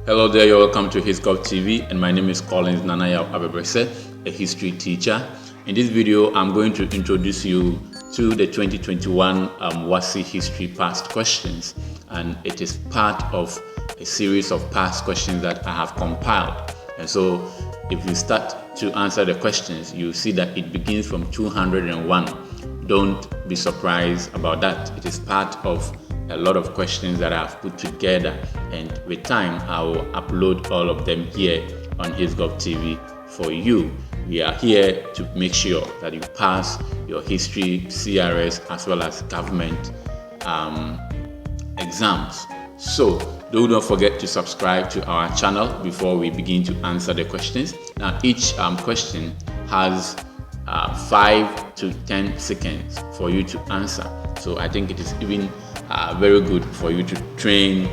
Hello there, you're welcome to HisGov TV, and my name is Collins Nanaya Abebrese, a history teacher. In this video, I'm going to introduce you to the 2021 WASSCE History Past Questions, and it is part of a series of past questions that I have compiled. And so, if you start to answer the questions, you see that it begins from 201. Don't be surprised about that. It is part of a lot of questions that I've put together, and with time I will upload all of them here on HisGov TV for you. We are here to make sure that you pass your history, CRS, as well as government exams. So do not forget to subscribe to our channel before we begin to answer the questions. Now each question has 5 to 10 seconds for you to answer. So I think it is even very good for you to train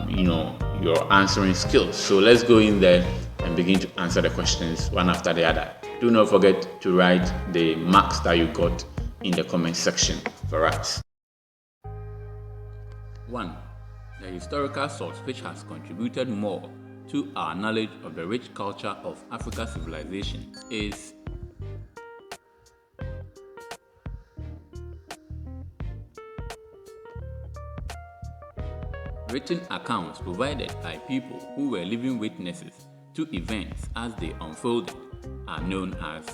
your answering skills. So let's go in there and begin to answer the questions one after the other. Do not forget to write the marks that you got in the comment section for us. 1. The historical source which has contributed more to our knowledge of the rich culture of Africa's civilization is written accounts provided by people who were living witnesses to events as they unfolded are known as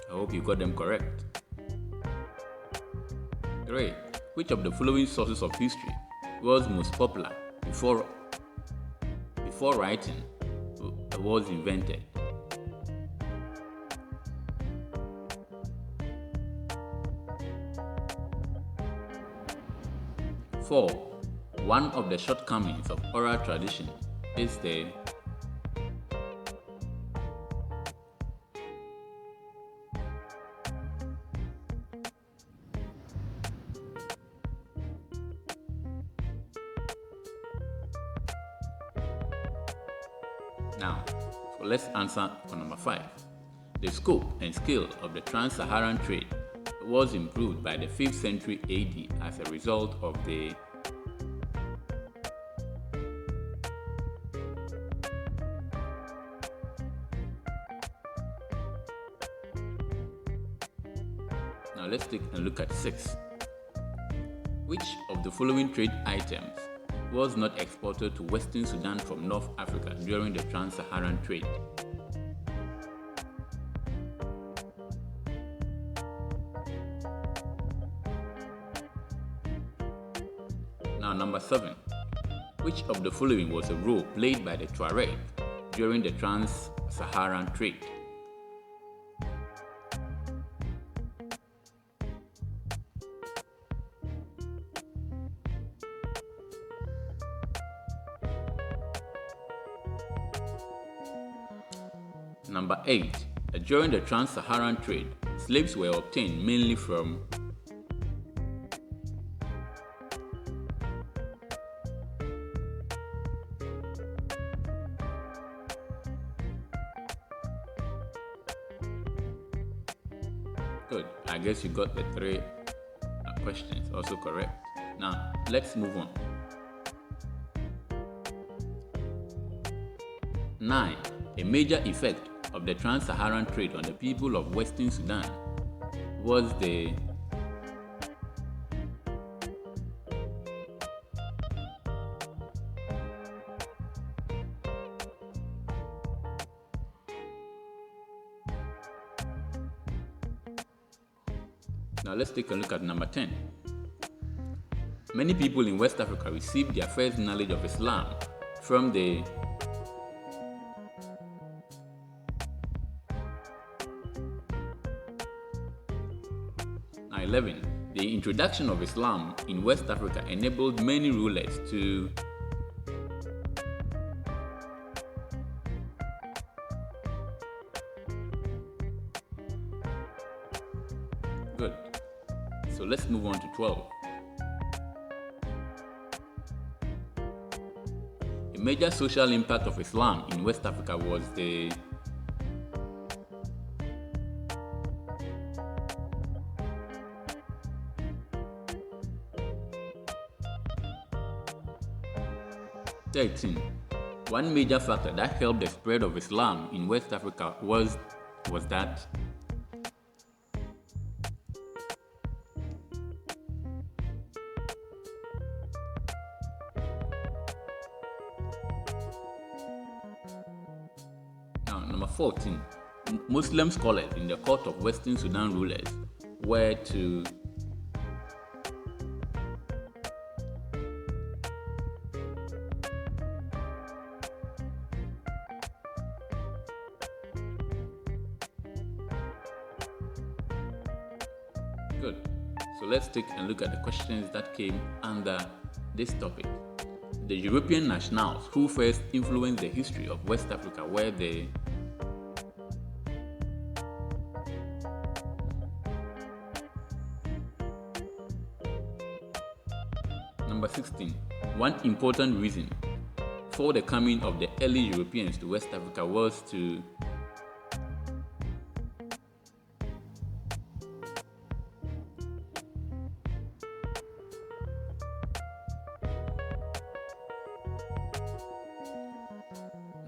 I hope you got them correct. 3. Which of the following sources of history was most popular before writing was invented? Four. One of the shortcomings of oral tradition is the Now, so let's answer for number 5. The scope and scale of the Trans-Saharan trade was improved by the 5th century AD as a result of the Now let's take a look at 6. Which of the following trade items was not exported to Western Sudan from North Africa during the Trans-Saharan trade? Now number 7. Which of the following was a role played by the Tuareg during the Trans-Saharan trade? Number 8. During the Trans-Saharan trade, slaves were obtained mainly from Good. I guess you got the 3 questions also correct. Now, let's move on. 9. A major effect of the Trans-Saharan trade on the people of Western Sudan was the Now let's take a look at number 10. Many people in West Africa received their first knowledge of Islam from the Now 11. The introduction of Islam in West Africa enabled many rulers to Good. So let's move on to 12. A major social impact of Islam in West Africa was the 13. One major factor that helped the spread of Islam in West Africa was that. Now, number 14. Muslim scholars in the court of Western Sudan rulers were to Good. So let's take a look at the questions that came under this topic. The European nationals who first influenced the history of West Africa were the Number 16. One important reason for the coming of the early Europeans to West Africa was to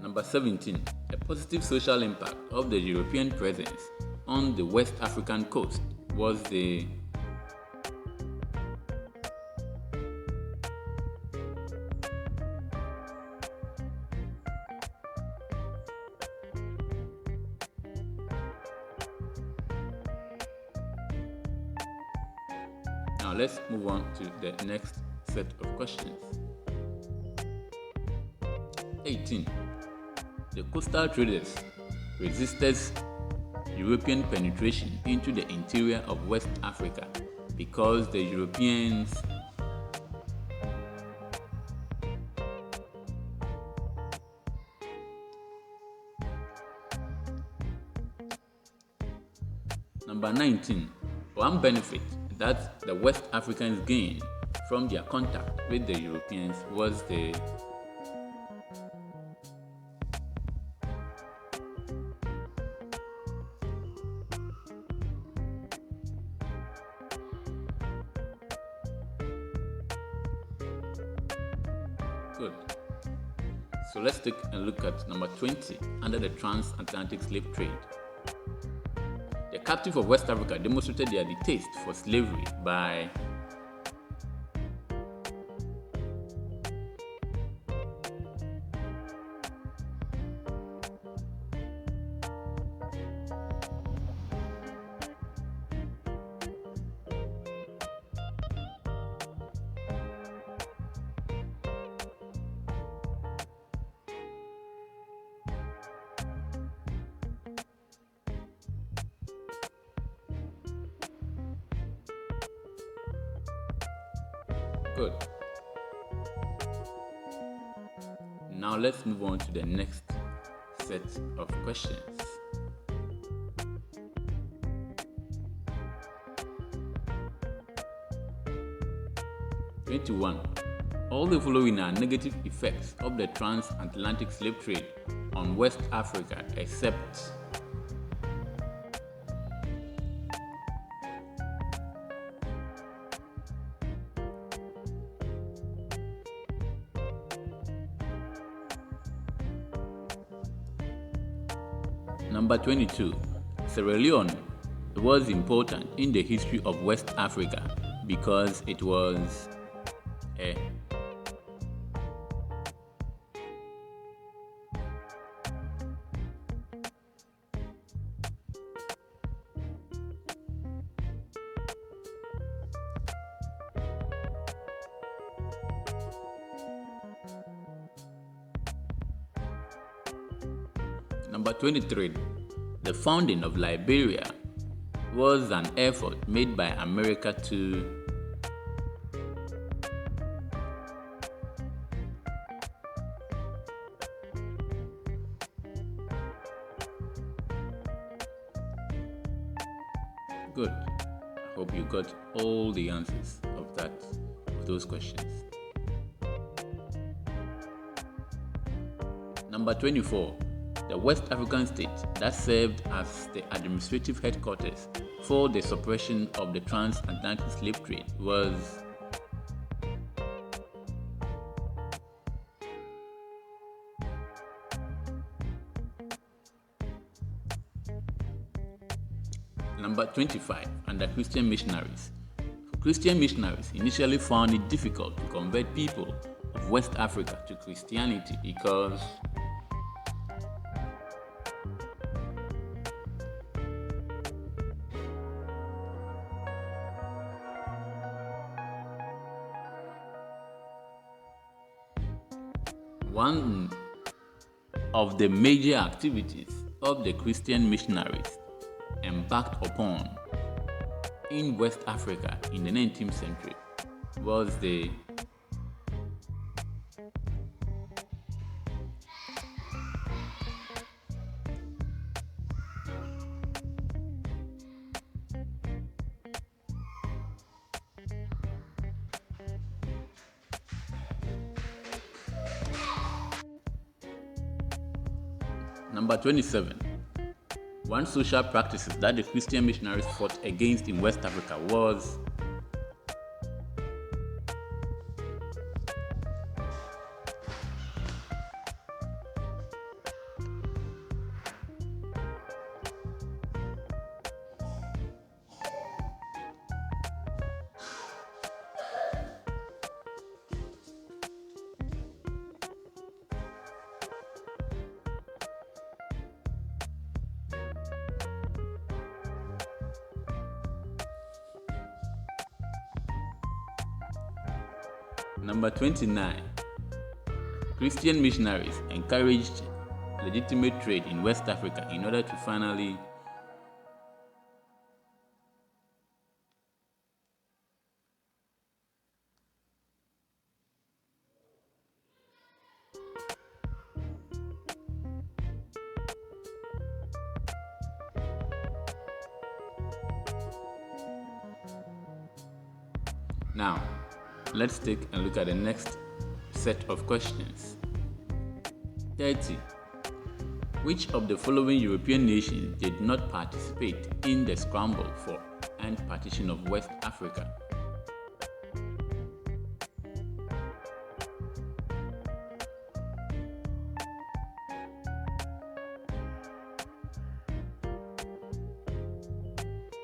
Number 17. A positive social impact of the European presence on the West African coast was the Now let's move on to the next set of questions. 18. The coastal traders resisted European penetration into the interior of West Africa because the Europeans Number 19. One benefit that the West Africans gained from their contact with the Europeans was the Good. So let's take a look at number 20 under the transatlantic slave trade. The captives of West Africa demonstrated their distaste for slavery by Good. Now let's move on to the next set of questions. All the following are negative effects of the transatlantic slave trade on West Africa except Number 22. Sierra Leone was important in the history of West Africa because it was a Number 23. The founding of Liberia was an effort made by America to Good. I hope you got all the answers of those questions. Number 24. The West African state that served as the administrative headquarters for the suppression of the transatlantic slave trade was Number 25, under Christian missionaries. Christian missionaries initially found it difficult to convert people of West Africa to Christianity because one of the major activities of the Christian missionaries embarked upon in West Africa in the 19th century was the Number 27. One social practices that the Christian missionaries fought against in West Africa was Number 29. Christian missionaries encouraged legitimate trade in West Africa in order to finally Now, let's take a look at the next set of questions. 30. Which of the following European nations did not participate in the scramble for and partition of West Africa?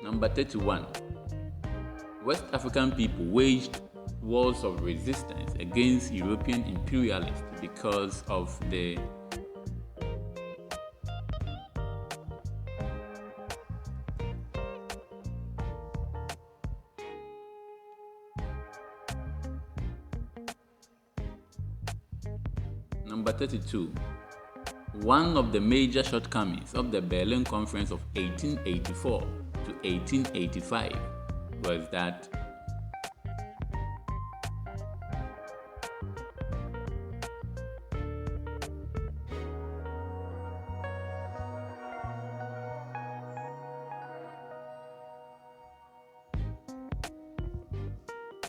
Number 31. West African people waged wars of resistance against European imperialists because of the Number 32. One of the major shortcomings of the Berlin Conference of 1884 to 1885 was that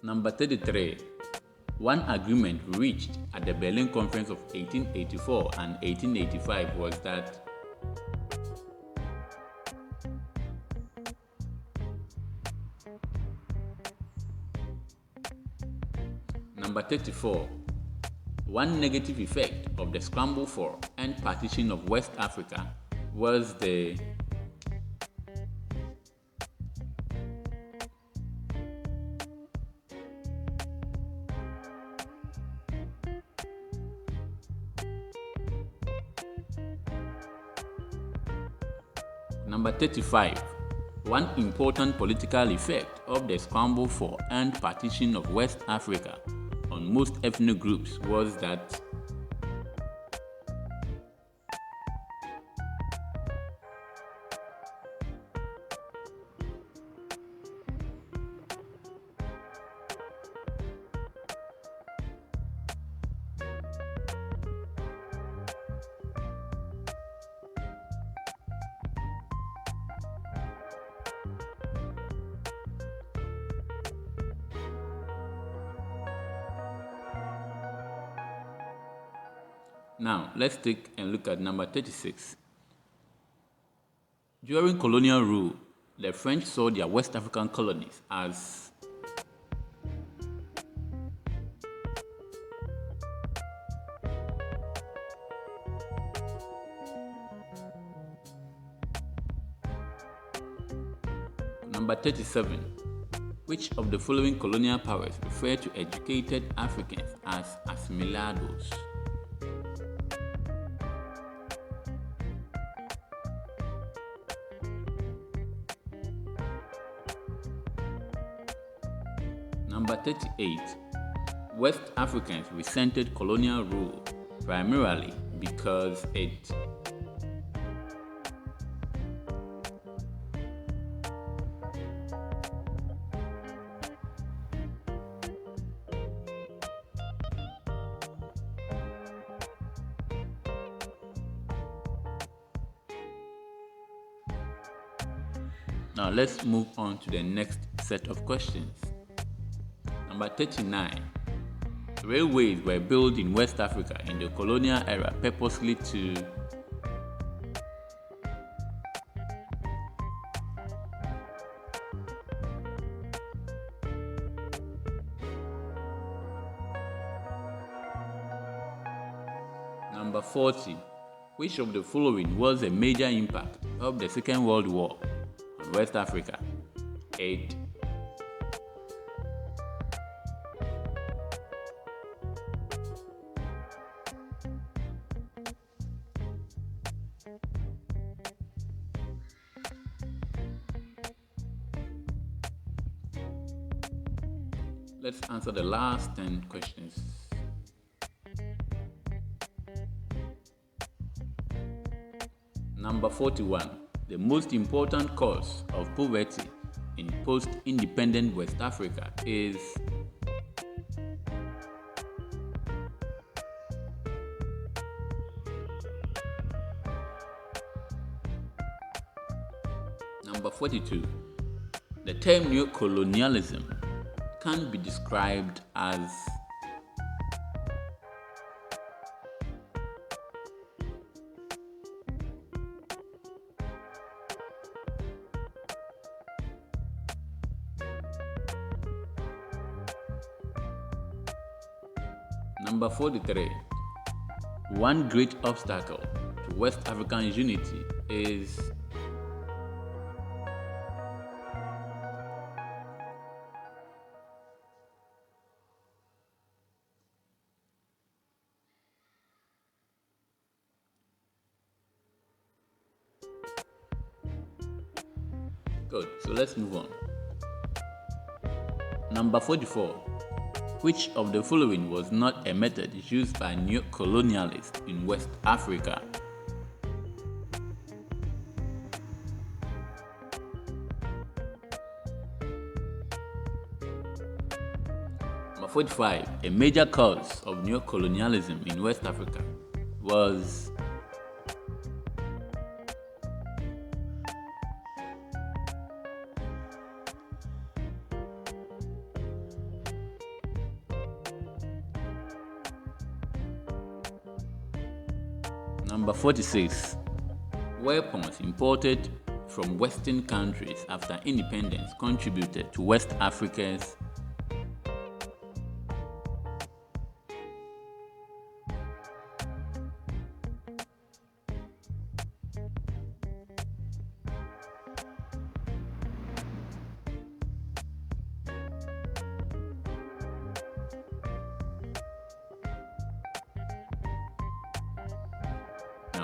Number 33. One agreement reached at the Berlin Conference of 1884 and 1885 was that Number 34. One negative effect of the scramble for and partition of West Africa was the Number 35. One important political effect of the scramble for and partition of West Africa on most ethnic groups was that Now, let's take a look at number 36. During colonial rule, the French saw their West African colonies as Number 37. Which of the following colonial powers refer to educated Africans as assimilados? Number 38. West Africans resented colonial rule primarily because it Now let's move on to the next set of questions. Number 39. Railways were built in West Africa in the colonial era purposely to Number 40. Which of the following was a major impact of the Second World War on West Africa? 8. Let's answer the last 10 questions. Number 41. The most important cause of poverty in post-independent West Africa is Number 42. The term neocolonialism can be described as Number 43. One great obstacle to West African unity is Good, so let's move on. Number 44. Which of the following was not a method used by neo-colonialists in West Africa? Number 45. A major cause of neo-colonialism in West Africa was Number 46. Weapons imported from Western countries after independence contributed to West Africa's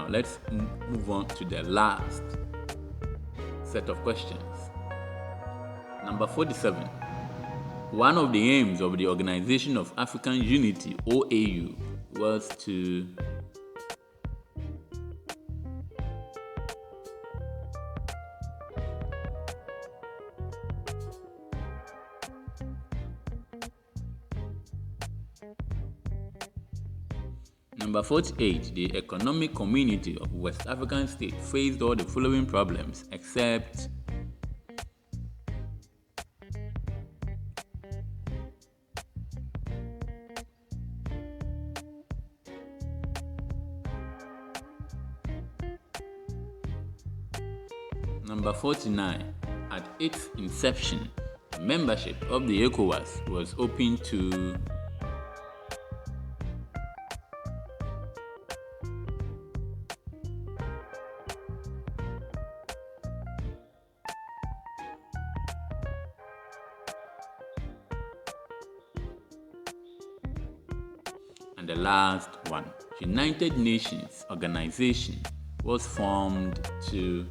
Now let's move on to the last set of questions. Number 47. One of the aims of the Organization of African Unity, OAU, was to Number 48. The Economic Community of West African States faced all the following problems except Number 49. At its inception, membership of the ECOWAS was open to And the last one, United Nations Organization was formed to